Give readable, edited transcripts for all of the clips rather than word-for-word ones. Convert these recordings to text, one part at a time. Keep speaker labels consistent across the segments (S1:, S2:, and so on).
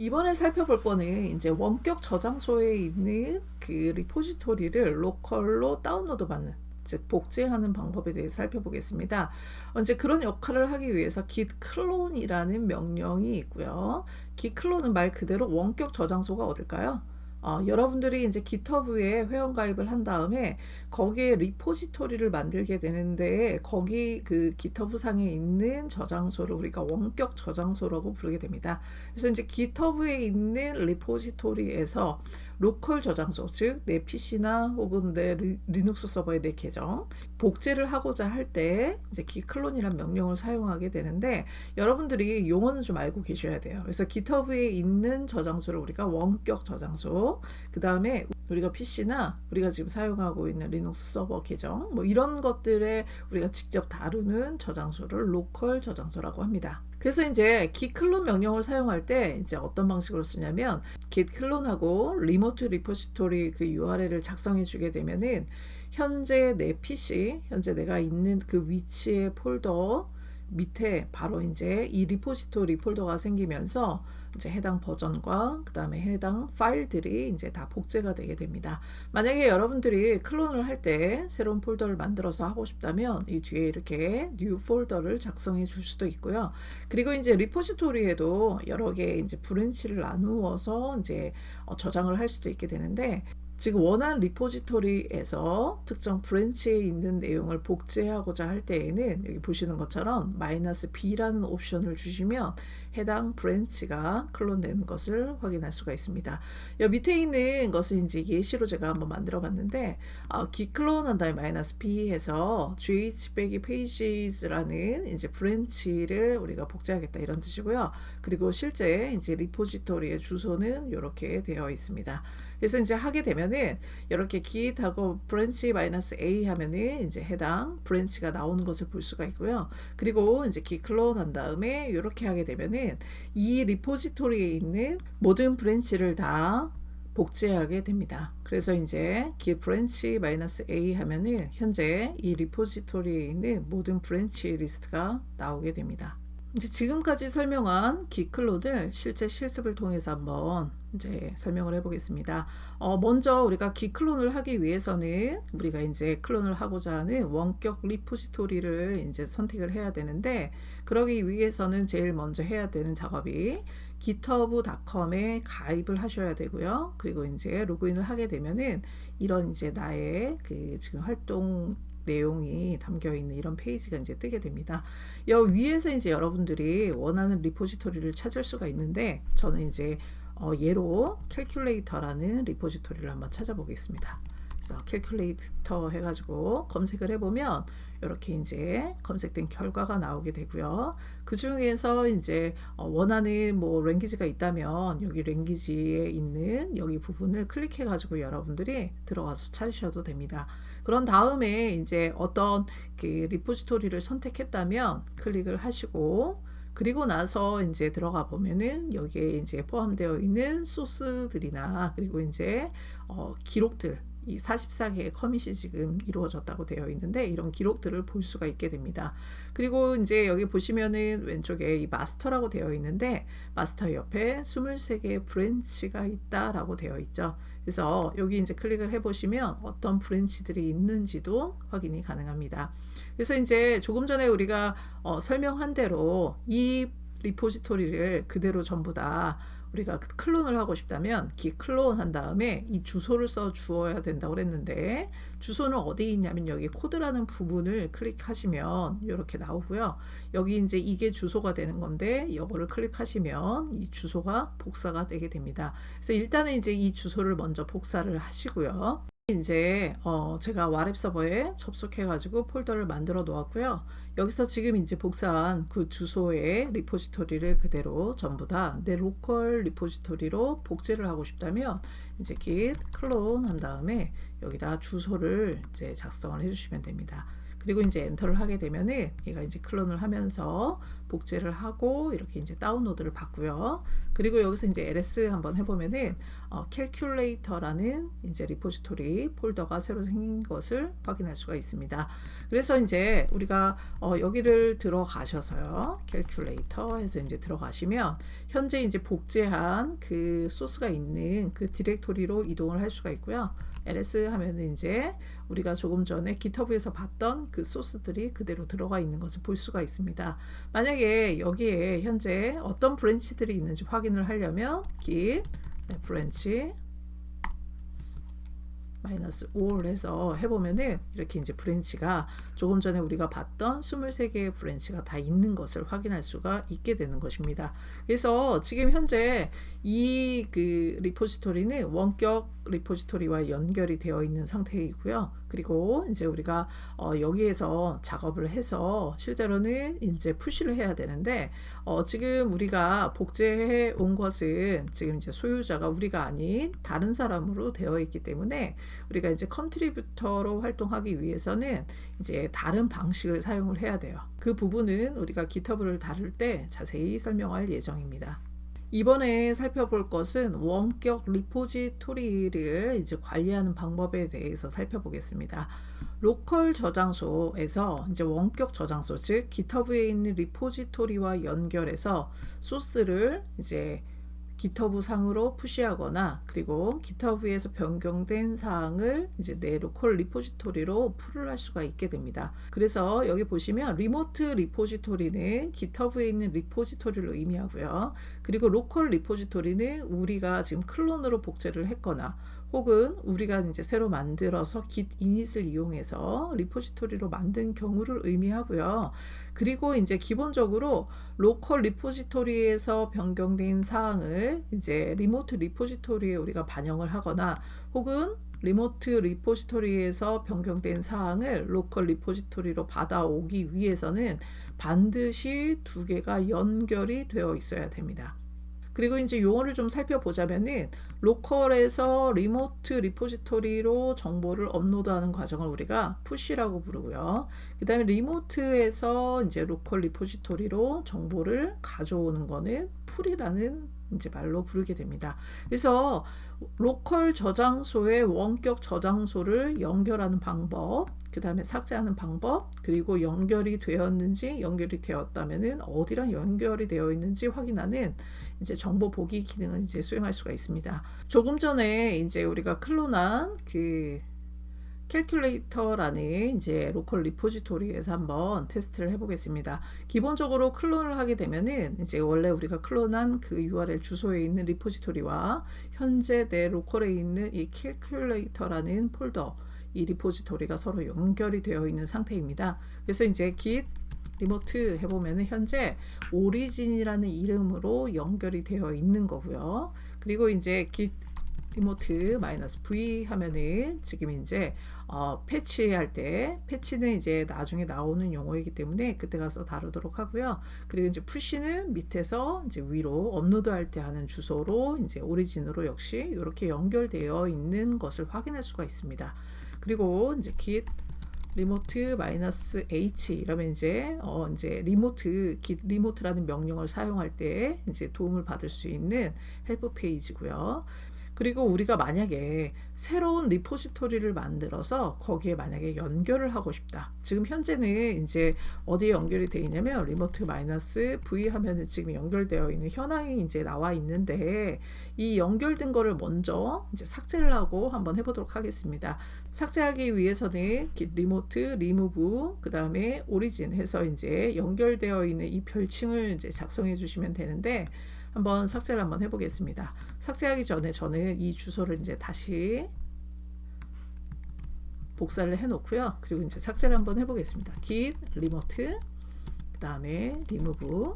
S1: 이번에 살펴볼 거는 이제 원격 저장소에 있는 그 리포지토리를 로컬로 다운로드 받는, 즉 복제하는 방법에 대해서 살펴보겠습니다. 이제 그런 역할을 하기 위해서 git clone이라는 명령이 있고요. git clone은 말 그대로 원격 저장소가 어딜까요? 여러분들이 이제 GitHub에 회원가입을 한 다음에 거기에 리포지토리를 만들게 되는데, 거기 그 GitHub 상에 있는 저장소를 우리가 원격 저장소라고 부르게 됩니다. 그래서 이제 GitHub에 있는 리포지토리에서 로컬 저장소, 즉 내 PC나 혹은 내 리눅스 서버의 내 계정 복제를 하고자 할 때 이제 git clone이라는 명령을 사용하게 되는데, 여러분들이 용어는 좀 알고 계셔야 돼요. 그래서 GitHub에 있는 저장소를 우리가 원격 저장소, 그 다음에 우리가 PC나 우리가 지금 사용하고 있는 리눅스 서버 계정 뭐 이런 것들에 우리가 직접 다루는 저장소를 로컬 저장소라고 합니다. 그래서 이제 git clone 명령을 사용할 때 이제 어떤 방식으로 쓰냐면, git clone하고 remote repository 그 URL을 작성해 주게 되면은 현재 내 PC, 현재 내가 있는 그 위치의 폴더 밑에 바로 이제 이 리포지토리 폴더가 생기면서 이제 해당 버전과 그 다음에 해당 파일들이 이제 다 복제가 되게 됩니다. 만약에 여러분들이 클론을 할 때 새로운 폴더를 만들어서 하고 싶다면 이 뒤에 이렇게 new 폴더를 작성해 줄 수도 있고요. 그리고 이제 리포지토리에도 여러 개 이제 브랜치를 나누어서 이제 저장을 할 수도 있게 되는데, 지금 원하는 리포지토리에서 특정 브랜치에 있는 내용을 복제하고자 할 때에는 여기 보시는 것처럼 "-b라는 옵션을 주시면 해당 브랜치가 클론되는 것을 확인할 수가 있습니다. 여 밑에 있는 것은 이제 예시로 제가 한번 만들어 봤는데, git clone 한 다음에 "-b 해서 gh-pages라는 이제 브랜치를 우리가 복제하겠다 이런 뜻이고요. 그리고 실제 이제 리포지토리의 주소는 이렇게 되어 있습니다. 그래서 이제 하게 되면은 이렇게 git하고 branch -a 하면은 이제 해당 브랜치가 나오는 것을 볼 수가 있고요. 그리고 이제 git clone 한 다음에 이렇게 하게 되면은 이 리포지토리에 있는 모든 브랜치를 다 복제하게 됩니다. 그래서 이제 git branch -a 하면은 현재 이 리포지토리에 있는 모든 브랜치 리스트가 나오게 됩니다. 이제 지금까지 설명한 git clone을 실제 실습을 통해서 한번 이제 설명을 해보겠습니다. 먼저 우리가 git clone을 하기 위해서는 우리가 이제 클론을 하고자 하는 원격 리포지토리를 이제 선택을 해야 되는데, 그러기 위해서는 제일 먼저 해야 되는 작업이 github.com에 가입을 하셔야 되고요. 그리고 이제 로그인을 하게 되면은 이런 이제 나의 그 지금 활동 내용이 담겨 있는 이런 페이지가 이제 뜨게 됩니다. 여 위에서 이제 여러분들이 원하는 리포지토리를 찾을 수가 있는데, 저는 이제 예로 calculator라는 리포지토리를 한번 찾아보겠습니다. 그래서 calculator 해가지고 검색을 해보면 이렇게 이제 검색된 결과가 나오게 되고요. 그 중에서 이제 원하는 뭐 랭귀지가 있다면 여기 랭귀지에 있는 여기 부분을 클릭해 가지고 여러분들이 들어가서 찾으셔도 됩니다. 그런 다음에 이제 어떤 그 리포지토리를 선택했다면 클릭을 하시고, 그리고 나서 이제 들어가 보면은 여기에 이제 포함되어 있는 소스들이나 그리고 이제 기록들, 이 44개의 커밋이 지금 이루어졌다고 되어 있는데 이런 기록들을 볼 수가 있게 됩니다. 그리고 이제 여기 보시면은 왼쪽에 이 마스터라고 되어 있는데, 마스터 옆에 23개의 브랜치가 있다라고 되어 있죠. 그래서 여기 이제 클릭을 해보시면 어떤 브랜치들이 있는지도 확인이 가능합니다. 그래서 이제 조금 전에 우리가 설명한 대로 이 리포지토리를 그대로 전부 다 우리가 클론을 하고 싶다면 git clone 한 다음에 이 주소를 써 주어야 된다고 그랬는데, 주소는 어디 있냐면 여기 코드라는 부분을 클릭하시면 이렇게 나오고요. 여기 이제 이게 주소가 되는 건데 이거를 클릭하시면 이 주소가 복사가 되게 됩니다. 그래서 일단은 이제 이 주소를 먼저 복사를 하시고요. 이제 제가 와랩 서버에 접속해 가지고 폴더를 만들어 놓았고요. 여기서 지금 이제 복사한 그 주소의 리포지토리를 그대로 전부 다 내 로컬 리포지토리로 복제를 하고 싶다면 이제 git clone 한 다음에 여기다 주소를 이제 작성을 해 주시면 됩니다. 그리고 이제 엔터를 하게 되면은 얘가 이제 클론을 하면서 복제를 하고 이렇게 이제 다운로드를 받고요. 그리고 여기서 이제 ls 한번 해보면은 calculator라는 이제 리포지토리 폴더가 새로 생긴 것을 확인할 수가 있습니다. 그래서 이제 우리가 여기를 들어가셔서요, calculator 해서 이제 들어가시면 현재 이제 복제한 그 소스가 있는 그 디렉토리로 이동을 할 수가 있고요. ls 하면은 이제 우리가 조금 전에 GitHub에서 봤던 그 소스들이 그대로 들어가 있는 것을 볼 수가 있습니다. 만약에 여기에 현재 어떤 브랜치들이 있는지 확인을 하려면 git branch -all 해서 해보면은 이렇게 이제 브랜치가 조금 전에 우리가 봤던 23개의 브랜치가 다 있는 것을 확인할 수가 있게 되는 것입니다. 그래서 지금 현재 이 그 리포지토리는 원격 리포지토리와 연결이 되어 있는 상태이고요. 그리고 이제 우리가 여기에서 작업을 해서 실제로는 이제 푸시를 해야 되는데 지금 우리가 복제해 온 것은 지금 이제 소유자가 우리가 아닌 다른 사람으로 되어 있기 때문에 우리가 이제 컨트리뷰터로 활동하기 위해서는 이제 다른 방식을 사용을 해야 돼요. 그 부분은 우리가 GitHub를 다룰 때 자세히 설명할 예정입니다. 이번에 살펴볼 것은 원격 리포지토리를 이제 관리하는 방법에 대해서 살펴보겠습니다. 로컬 저장소에서 이제 원격 저장소, 즉 GitHub에 있는 리포지토리와 연결해서 소스를 이제 GitHub 상으로 푸시하거나 그리고 GitHub에서 변경된 사항을 이제 내 로컬 리포지토리로 풀을 할 수가 있게 됩니다. 그래서 여기 보시면 리모트 리포지토리는 GitHub에 있는 리포지토리를 의미하고요. 그리고 로컬 리포지토리는 우리가 지금 클론으로 복제를 했거나 혹은 우리가 이제 새로 만들어서 git init을 이용해서 리포지토리로 만든 경우를 의미하고요. 그리고 이제 기본적으로 로컬 리포지토리에서 변경된 사항을 이제 리모트 리포지토리에 우리가 반영을 하거나 혹은 리모트 리포지토리에서 변경된 사항을 로컬 리포지토리로 받아오기 위해서는 반드시 두 개가 연결이 되어 있어야 됩니다. 그리고 이제 용어를 좀 살펴보자면은 로컬에서 리모트 리포지토리로 정보를 업로드하는 과정을 우리가 푸시라고 부르고요. 그 다음에 리모트에서 이제 로컬 리포지토리로 정보를 가져오는 거는 풀이라는 이제 말로 부르게 됩니다. 그래서 로컬 저장소의 원격 저장소를 연결하는 방법, 그 다음에 삭제하는 방법, 그리고 연결이 되었는지 연결이 되었다면은 어디랑 연결이 되어 있는지 확인하는 이제 정보 보기 기능을 이제 수행할 수가 있습니다. 조금 전에 이제 우리가 클론한 그 calculator라는 이제 로컬 리포지토리에서 한번 테스트를 해보겠습니다. 기본적으로 클론을 하게 되면은 이제 원래 우리가 클론한 그 URL 주소에 있는 리포지토리와 현재 내 로컬에 있는 이 calculator라는 폴더, 이 리포지토리가 서로 연결이 되어 있는 상태입니다. 그래서 이제 git 리모트 해보면은 현재 오리진이라는 이름으로 연결이 되어 있는 거고요. 그리고 이제 git 리모트 -v 하면은 지금 이제 패치할 때, 패치는 이제 나중에 나오는 용어이기 때문에 그때 가서 다루도록 하고요. 그리고 이제 푸시는 밑에서 이제 위로 업로드할 때 하는 주소로 이제 오리진으로 역시 이렇게 연결되어 있는 것을 확인할 수가 있습니다. 그리고 이제 git 리모트 -h 이러면 이제 git 리모트라는 명령을 사용할 때 이제 도움을 받을 수 있는 헬프 페이지고요. 그리고 우리가 만약에 새로운 리포지토리를 만들어서 거기에 만약에 연결을 하고 싶다. 지금 현재는 이제 어디에 연결이 되어 있냐면 리모트 -v 하면은 지금 연결되어 있는 현황이 이제 나와 있는데 이 연결된 거를 먼저 이제 삭제를 하고 한번 해보도록 하겠습니다. 삭제하기 위해서는 git 리모트 remove 그 다음에 origin 해서 이제 연결되어 있는 이 별칭을 이제 작성해 주시면 되는데 한번 삭제를 한번 해보겠습니다. 삭제하기 전에 저는 이 주소를 이제 다시 복사를 해 놓고요. 그리고 이제 삭제를 한번 해보겠습니다. git remote 그 다음에 remove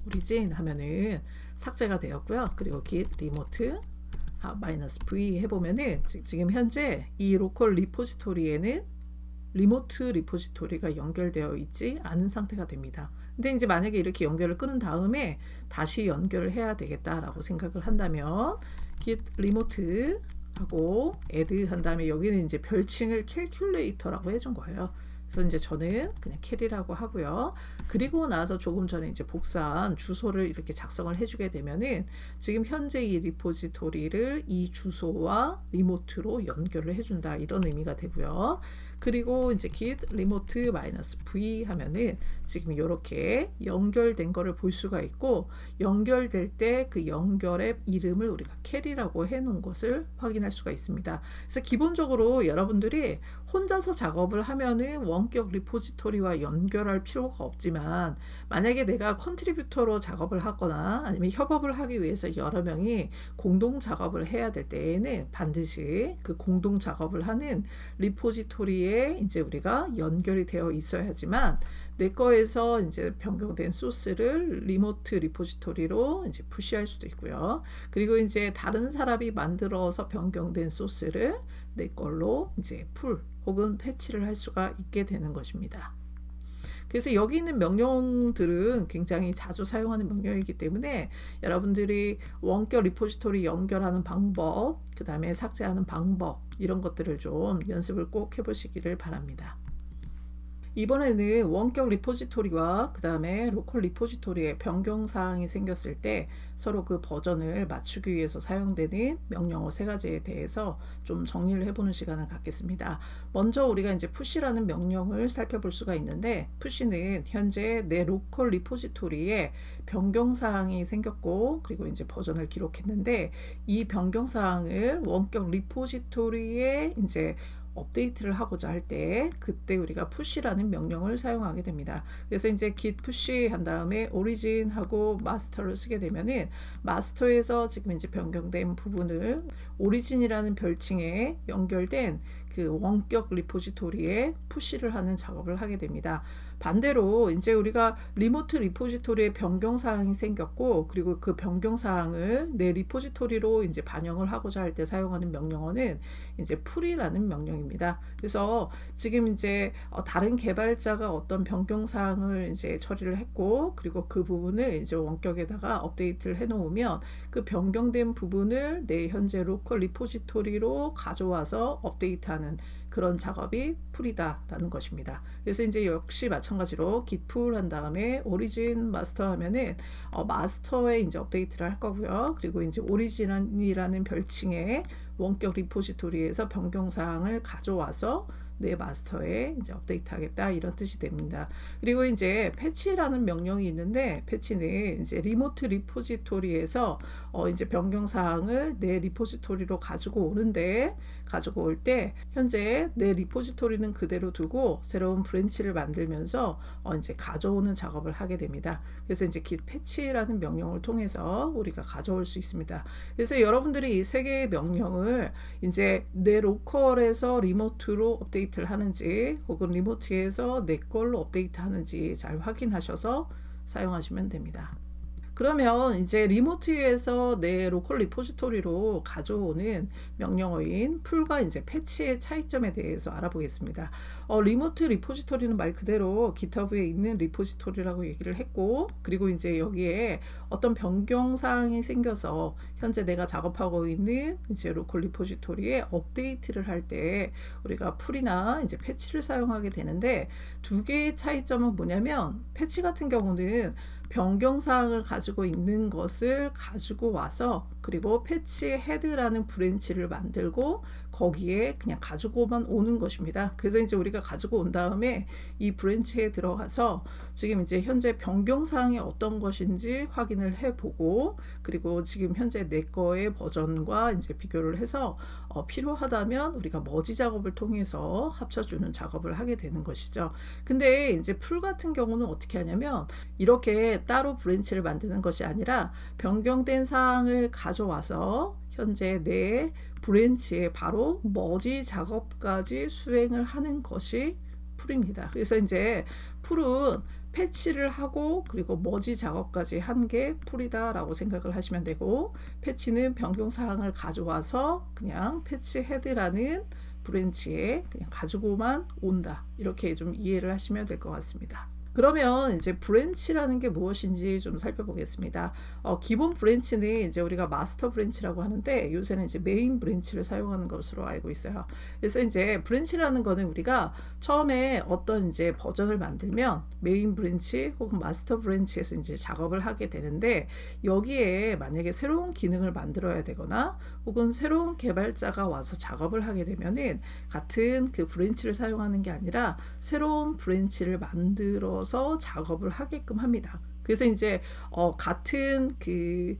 S1: origin 하면은 삭제가 되었고요. 그리고 git remote -v 해보면은 지금 현재 이 로컬 리포지토리에는 리모트 리포지토리가 연결되어 있지 않은 상태가 됩니다. 근데 이제 만약에 이렇게 연결을 끊은 다음에 다시 연결을 해야 되겠다라고 생각을 한다면 git remote 하고 add 한 다음에 여기는 이제 별칭을 calculator라고 해준 거예요. 그래서 이제 저는 그냥 캐리라고 하고요. 그리고 나서 조금 전에 이제 복사한 주소를 이렇게 작성을 해주게 되면은 지금 현재 이 리포지토리를 이 주소와 리모트로 연결을 해준다, 이런 의미가 되고요. 그리고 이제 git remote -v 하면은 지금 이렇게 연결된 거를 볼 수가 있고, 연결될 때 그 연결의 이름을 우리가 캐리라고 해놓은 것을 확인할 수가 있습니다. 그래서 기본적으로 여러분들이 혼자서 작업을 하면은 원격 리포지토리와 연결할 필요가 없지만, 만약에 내가 컨트리뷰터로 작업을 하거나 아니면 협업을 하기 위해서 여러 명이 공동 작업을 해야 될 때에는 반드시 그 공동 작업을 하는 리포지토리에 이제 우리가 연결이 되어 있어야지만 내 거에서 이제 변경된 소스를 리모트 리포지토리로 이제 푸시할 수도 있고요. 그리고 이제 다른 사람이 만들어서 변경된 소스를 내 걸로 이제 풀 혹은 패치를 할 수가 있게 되는 것입니다. 그래서 여기 있는 명령들은 굉장히 자주 사용하는 명령이기 때문에 여러분들이 원격 리포지토리 연결하는 방법, 그 다음에 삭제하는 방법, 이런 것들을 좀 연습을 꼭 해보시기를 바랍니다. 이번에는 원격 리포지토리와 그 다음에 로컬 리포지토리의 변경사항이 생겼을 때 서로 그 버전을 맞추기 위해서 사용되는 명령어 3가지에 대해서 좀 정리를 해보는 시간을 갖겠습니다. 먼저 우리가 이제 푸시라는 명령을 살펴볼 수가 있는데, 푸시는 현재 내 로컬 리포지토리에 변경사항이 생겼고, 그리고 이제 버전을 기록했는데, 이 변경사항을 원격 리포지토리에 이제 업데이트를 하고자 할 때 그때 우리가 푸시라는 명령을 사용하게 됩니다. 그래서 이제 git push 한 다음에 origin 하고 master를 쓰게 되면은 마스터에서 지금 이제 변경된 부분을 오리진이라는 별칭에 연결된 그 원격 리포지토리에 푸시를 하는 작업을 하게 됩니다. 반대로 이제 우리가 리모트 리포지토리에 변경사항이 생겼고, 그리고 그 변경사항을 내 리포지토리로 이제 반영을 하고자 할 때 사용하는 명령어는 이제 풀이라는 명령입니다. 그래서 지금 이제 다른 개발자가 어떤 변경사항을 이제 처리를 했고, 그리고 그 부분을 이제 원격에다가 업데이트를 해 놓으면 그 변경된 부분을 내 현재 로컬 리포지토리로 가져와서 업데이트하는 그런 작업이 풀이다라는 것입니다. 그래서 이제 역시 마찬가지로 git pull 한 다음에 origin master 하면은 마스터에 이제 업데이트를 할 거고요. 그리고 이제 origin이라는 별칭의 원격 리포지토리에서 변경사항을 가져와서 내 마스터에 이제 업데이트 하겠다, 이런 뜻이 됩니다. 그리고 이제 패치라는 명령이 있는데, 패치는 이제 리모트 리포지토리에서 이제 변경사항을 내 리포지토리로 가지고 오는데, 가지고 올 때 현재 내 리포지토리는 그대로 두고 새로운 브랜치를 만들면서 이제 가져오는 작업을 하게 됩니다. 그래서 이제 git patch라는 명령을 통해서 우리가 가져올 수 있습니다. 그래서 여러분들이 이 3개의 명령을 이제 내 로컬에서 리모트로 업데이트를 하는지 혹은 리모트에서 내 걸로 업데이트 하는지 잘 확인하셔서 사용하시면 됩니다. 그러면 이제 리모트에서 내 로컬 리포지토리로 가져오는 명령어인 풀과 이제 패치의 차이점에 대해서 알아보겠습니다. 리모트 리포지토리는 말 그대로 GitHub에 있는 리포지토리라고 얘기를 했고, 그리고 이제 여기에 어떤 변경 사항이 생겨서 현재 내가 작업하고 있는 이제 로컬 리포지토리에 업데이트를 할 때 우리가 풀이나 이제 패치를 사용하게 되는데, 2개의 차이점은 뭐냐면, 패치 같은 경우는 변경사항을 가지고 있는 것을 가지고 와서 그리고 패치 헤드라는 브랜치를 만들고 거기에 그냥 가지고만 오는 것입니다. 그래서 이제 우리가 가지고 온 다음에 이 브랜치에 들어가서 지금 이제 현재 변경사항이 어떤 것인지 확인을 해보고, 그리고 지금 현재 내 거의 버전과 이제 비교를 해서 필요하다면 우리가 머지 작업을 통해서 합쳐주는 작업을 하게 되는 것이죠. 근데 이제 풀 같은 경우는 어떻게 하냐면, 이렇게 따로 브랜치를 만드는 것이 아니라 변경된 사항을 가져와서 현재 내 브랜치에 바로 머지 작업까지 수행을 하는 것이 풀입니다. 그래서 이제 풀은 패치를 하고 그리고 머지 작업까지 한 게 풀이다라고 생각을 하시면 되고, 패치는 변경사항을 가져와서 그냥 패치 헤드라는 브랜치에 그냥 가지고만 온다, 이렇게 좀 이해를 하시면 될 것 같습니다. 그러면 이제 브랜치라는 게 무엇인지 좀 살펴보겠습니다. 기본 브랜치는 이제 우리가 마스터 브랜치라고 하는데 요새는 이제 메인 브랜치를 사용하는 것으로 알고 있어요. 그래서 이제 브랜치라는 거는 우리가 처음에 어떤 이제 버전을 만들면 메인 브랜치 혹은 마스터 브랜치에서 이제 작업을 하게 되는데 여기에 만약에 새로운 기능을 만들어야 되거나 혹은 새로운 개발자가 와서 작업을 하게 되면은 같은 그 브랜치를 사용하는 게 아니라 새로운 브랜치를 만들어서 작업을 하게끔 합니다. 그래서 이제 같은 그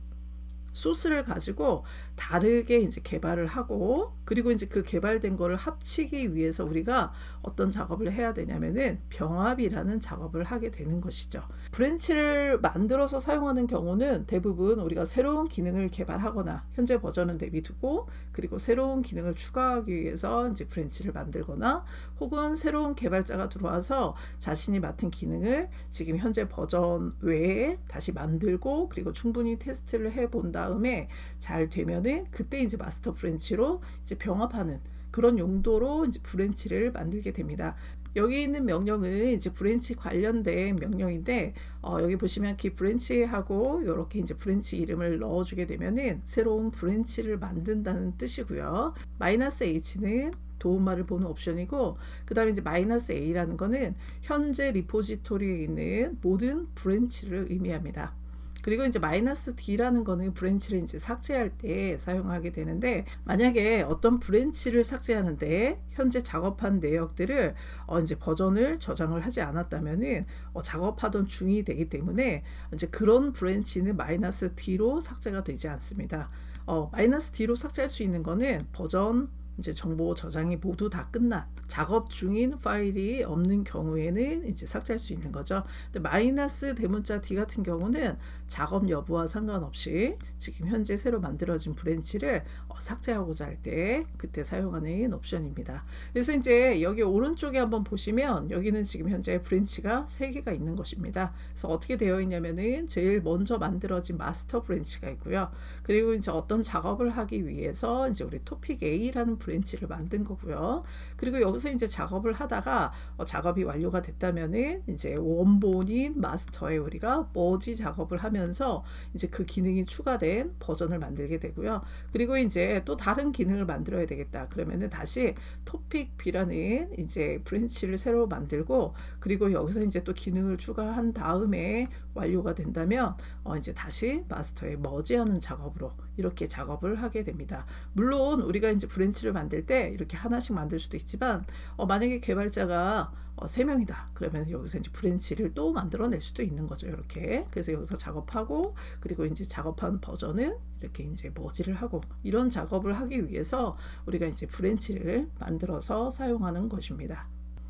S1: 소스를 가지고 다르게 이제 개발을 하고 그리고 이제 그 개발된 거를 합치기 위해서 우리가 어떤 작업을 해야 되냐면은 병합이라는 작업을 하게 되는 것이죠. 브랜치를 만들어서 사용하는 경우는 대부분 우리가 새로운 기능을 개발하거나 현재 버전은 내비두고 그리고 새로운 기능을 추가하기 위해서 이제 브랜치를 만들거나 혹은 새로운 개발자가 들어와서 자신이 맡은 기능을 지금 현재 버전 외에 다시 만들고 그리고 충분히 테스트를 해본 다음에 잘 되면은 그때 이제 마스터 브랜치로 이제 병합하는 그런 용도로 이제 브랜치를 만들게 됩니다. 여기 있는 명령은 이제 브랜치 관련된 명령인데 여기 보시면 기 브랜치하고 이렇게 이제 브랜치 이름을 넣어주게 되면은 새로운 브랜치를 만든다는 뜻이고요. -h는 도움말을 보는 옵션이고 그 다음에 이제 -a라는 거는 현재 리포지토리에 있는 모든 브랜치를 의미합니다. 그리고 이제 -d라는 거는 브랜치를 이제 삭제할 때 사용하게 되는데 만약에 어떤 브랜치를 삭제하는데 현재 작업한 내역들을 이제 버전을 저장을 하지 않았다면은 작업하던 중이 되기 때문에 이제 그런 브랜치는 -d로 삭제가 되지 않습니다. -d로 삭제할 수 있는 거는 버전 이제 정보 저장이 모두 다 끝난 작업 중인 파일이 없는 경우에는 이제 삭제할 수 있는 거죠. 근데 마이너스 대문자 D 같은 경우는 작업 여부와 상관없이 지금 현재 새로 만들어진 브랜치를 삭제하고자 할 때 그때 사용하는 옵션입니다. 그래서 이제 여기 오른쪽에 한번 보시면 여기는 지금 현재 브랜치가 3개가 있는 것입니다. 그래서 어떻게 되어 있냐면은 제일 먼저 만들어진 마스터 브랜치가 있고요. 그리고 이제 어떤 작업을 하기 위해서 이제 우리 토픽 A라는 브랜치를 만든 거고요. 그리고 여기서 이제 작업을 하다가 작업이 완료가 됐다면은 이제 원본인 마스터에 우리가 머지 작업을 하면서 이제 그 기능이 추가된 버전을 만들게 되고요. 그리고 이제 또 다른 기능을 만들어야 되겠다. 그러면은 다시 토픽 B라는 이제 브랜치를 새로 만들고 그리고 여기서 이제 또 기능을 추가한 다음에 완료가 된다면 이제 다시 마스터에 머지하는 작업으로 이렇게 작업을 하게 됩니다. 물론 우리가 이제 브랜치를 만들 때 이렇게 하나씩 만들 수도 있지만 만약에 개발자가 3명이다. 그러면 여기서 이제 브랜치를 또 만들어낼 수도 있는 거죠. 이렇게. 그래서 여기서 작업하고 그리고 이제 작업한 버전은 이렇게 이제 머지를 하고 이런 작업을 하기 위해서 우리가 이제 브랜치를 만들어서 사용하는 것입니다.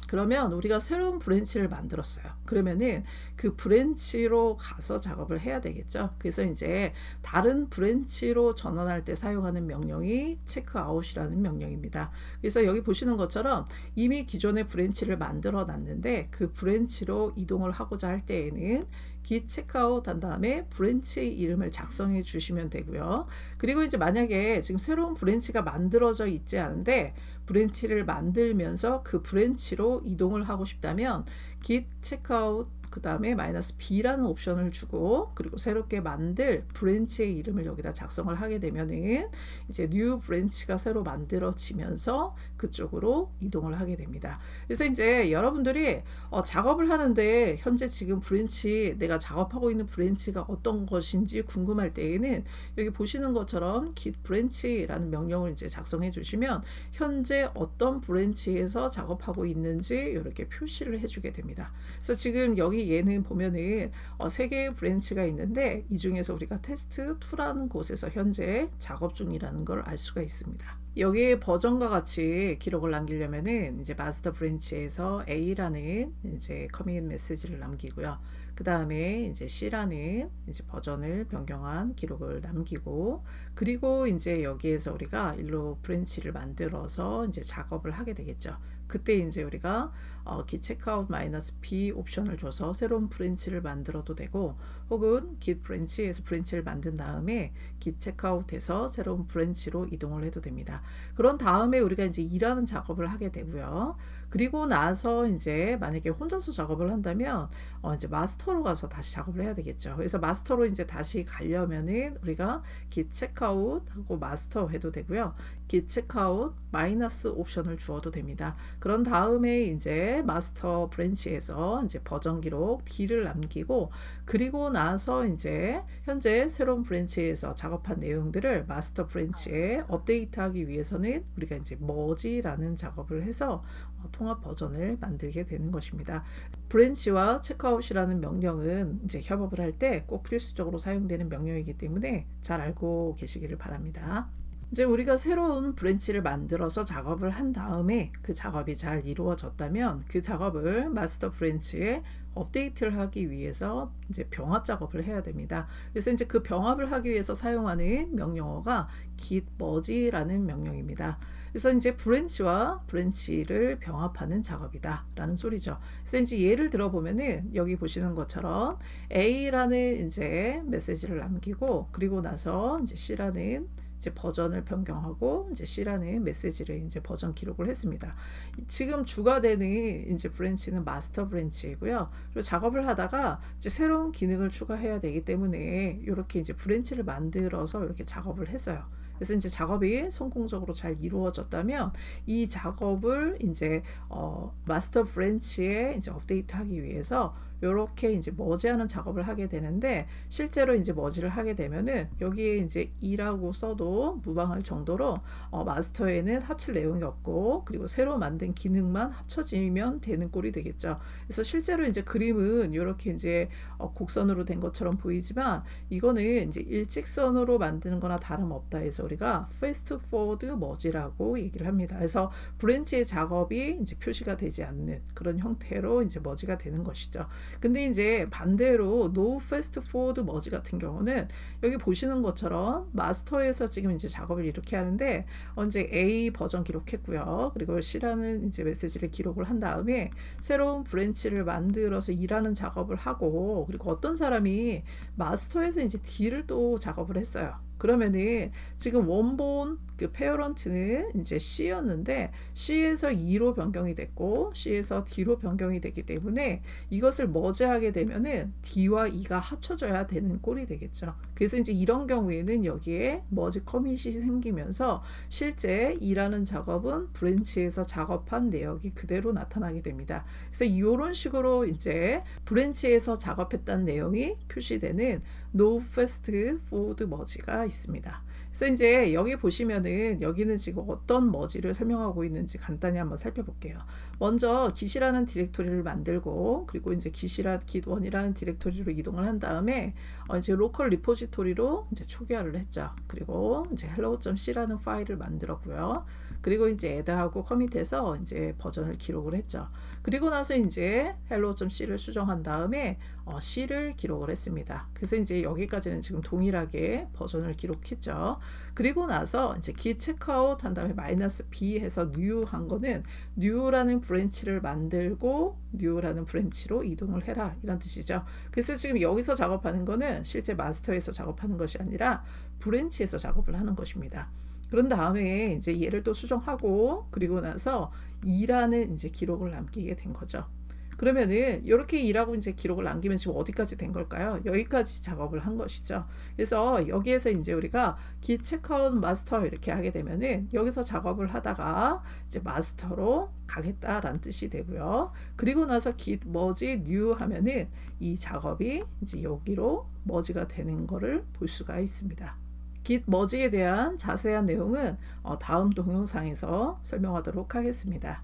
S1: 그러면 우리가 새로운 브랜치를 만들었어요. 그러면은 그 브랜치로 가서 작업을 해야 되겠죠. 그래서 이제 다른 브랜치로 전환할 때 사용하는 명령이 체크아웃이라는 명령입니다. 그래서 여기 보시는 것처럼 이미 기존의 브랜치를 만들어 놨는데 그 브랜치로 이동을 하고자 할 때에는 git checkout 한 다음에 브랜치 이름을 작성해 주시면 되고요. 그리고 이제 만약에 지금 새로운 브랜치가 만들어져 있지 않은데 브랜치를 만들면서 그 브랜치로 이동을 하고 싶다면 git checkout 그 다음에 -b라는 옵션을 주고 그리고 새롭게 만들 브랜치의 이름을 여기다 작성을 하게 되면은 이제 new 브랜치가 새로 만들어지면서 그쪽으로 이동을 하게 됩니다. 그래서 이제 여러분들이 작업을 하는데 현재 지금 브랜치 내가 작업하고 있는 브랜치가 어떤 것인지 궁금할 때에는 여기 보시는 것처럼 git branch라는 명령을 이제 작성해 주시면 현재 어떤 브랜치에서 작업하고 있는지 이렇게 표시를 해주게 됩니다. 그래서 지금 여기 얘는 보면은 3개의 브랜치가 있는데 이 중에서 우리가 테스트 2라는 곳에서 현재 작업 중이라는 걸 알 수가 있습니다. 여기에 버전과 같이 기록을 남기려면은 이제 마스터 브랜치에서 A라는 이제 커밋 메시지를 남기고요. 그 다음에 이제 C라는 이제 버전을 변경한 기록을 남기고 그리고 이제 여기에서 우리가 일로 브랜치를 만들어서 이제 작업을 하게 되겠죠. 그때 이제 우리가 git checkout -b 옵션을 줘서 새로운 브랜치를 만들어도 되고 혹은 git branch에서 브랜치를 만든 다음에 git checkout에서 새로운 브랜치로 이동을 해도 됩니다. 그런 다음에 우리가 이제 일하는 작업을 하게 되고요. 그리고 나서 이제 만약에 혼자서 작업을 한다면 이제 마스터로 가서 다시 작업을 해야 되겠죠. 그래서 마스터로 이제 다시 가려면은 우리가 git checkout 하고 마스터 해도 되고요. git checkout 마이너스 옵션을 주어도 됩니다. 그런 다음에 이제 마스터 브랜치에서 이제 버전 기록 D를 남기고, 그리고 나서 이제 현재 새로운 브랜치에서 작업한 내용들을 마스터 브랜치에 업데이트하기 위해서는 우리가 이제 머지라는 작업을 해서 통합 버전을 만들게 되는 것입니다. 브랜치와 체크아웃이라는 명령은 이제 협업을 할 때 꼭 필수적으로 사용되는 명령이기 때문에 잘 알고 계시기를 바랍니다. 이제 우리가 새로운 브랜치를 만들어서 작업을 한 다음에 그 작업이 잘 이루어졌다면 그 작업을 마스터 브랜치에 업데이트를 하기 위해서 이제 병합 작업을 해야 됩니다. 그래서 이제 그 병합을 하기 위해서 사용하는 명령어가 git merge라는 명령입니다. 그래서 이제 브랜치와 브랜치를 병합하는 작업이다 라는 소리죠. 그래서 이제 예를 들어보면은 여기 보시는 것처럼 A라는 이제 메시지를 남기고, 그리고 나서 이제 C라는 이제 버전을 변경하고 이제 C라는 메시지를 이제 버전 기록을 했습니다. 지금 주가 되는 이제 브랜치는 마스터 브랜치이고요. 그리고 작업을 하다가 이제 새로운 기능을 추가해야 되기 때문에 이렇게 이제 브랜치를 만들어서 이렇게 작업을 했어요. 그래서 이제 작업이 성공적으로 잘 이루어졌다면 이 작업을 이제 마스터 브랜치에 이제 업데이트하기 위해서 요렇게 이제 머지하는 작업을 하게 되는데, 실제로 이제 머지를 하게 되면은 여기에 이제 2라고 써도 무방할 정도로 마스터에는 합칠 내용이 없고, 그리고 새로 만든 기능만 합쳐지면 되는 꼴이 되겠죠. 그래서 실제로 이제 그림은 이렇게 이제 곡선으로 된 것처럼 보이지만 이거는 이제 일직선으로 만드는 거나 다름없다 해서 우리가 fast forward merge라고 얘기를 합니다. 그래서 브랜치의 작업이 이제 표시가 되지 않는 그런 형태로 이제 머지가 되는 것이죠. 근데 이제 반대로 no fast forward merge 같은 경우는 여기 보시는 것처럼 마스터에서 지금 이제 작업을 이렇게 하는데 언제 A 버전 기록했고요. 그리고 C라는 이제 메시지를 기록을 한 다음에 새로운 브랜치를 만들어서 일하는 작업을 하고, 그리고 어떤 사람이 마스터에서 이제 D를 또 작업을 했어요. 그러면은 지금 원본 그 페어런트는 이제 C였는데 C에서 E로 변경이 됐고 C에서 D로 변경이 됐기 때문에 이것을 머지하게 되면은 D와 E가 합쳐져야 되는 꼴이 되겠죠. 그래서 이제 이런 경우에는 여기에 머지 커밋이 생기면서 실제 E라는 작업은 브랜치에서 작업한 내역이 그대로 나타나게 됩니다. 그래서 이런 식으로 이제 브랜치에서 작업했다는 내용이 표시되는 no fast forward merge가 있습니다. 그래서 이제 여기 보시면은 여기는 지금 어떤 머지를 설명하고 있는지 간단히 한번 살펴볼게요. 먼저 git이라는 디렉토리를 만들고, 그리고 이제 git1이라는 디렉토리로 이동을 한 다음에 이제 로컬 리포지토리로 이제 초기화를 했죠. 그리고 이제 hello.c라는 파일을 만들었고요. 그리고 이제 add하고 comit해서 이제 버전을 기록을 했죠. 그리고 나서 이제 hello.c를 수정한 다음에 c를 기록을 했습니다. 그래서 이제 여기까지는 지금 동일하게 버전을 기록했죠. 그리고 나서 이제 git checkout 한 다음에 -b 해서 new 한 거는 new라는 브랜치를 만들고 new라는 브랜치로 이동을 해라 이런 뜻이죠. 그래서 지금 여기서 작업하는 거는 실제 마스터에서 작업하는 것이 아니라 브랜치에서 작업을 하는 것입니다. 그런 다음에 이제 얘를 또 수정하고, 그리고 나서 2라는 이제 기록을 남기게 된 거죠. 그러면은 이렇게 일하고 이제 기록을 남기면 지금 어디까지 된 걸까요? 여기까지 작업을 한 것이죠. 그래서 여기에서 이제 우리가 git checkout master 이렇게 하게 되면은 여기서 작업을 하다가 이제 마스터로 가겠다라는 뜻이 되고요. 그리고 나서 git merge new 하면은 이 작업이 이제 여기로 머지가 되는 거를 볼 수가 있습니다. git merge에 대한 자세한 내용은 다음 동영상에서 설명하도록 하겠습니다.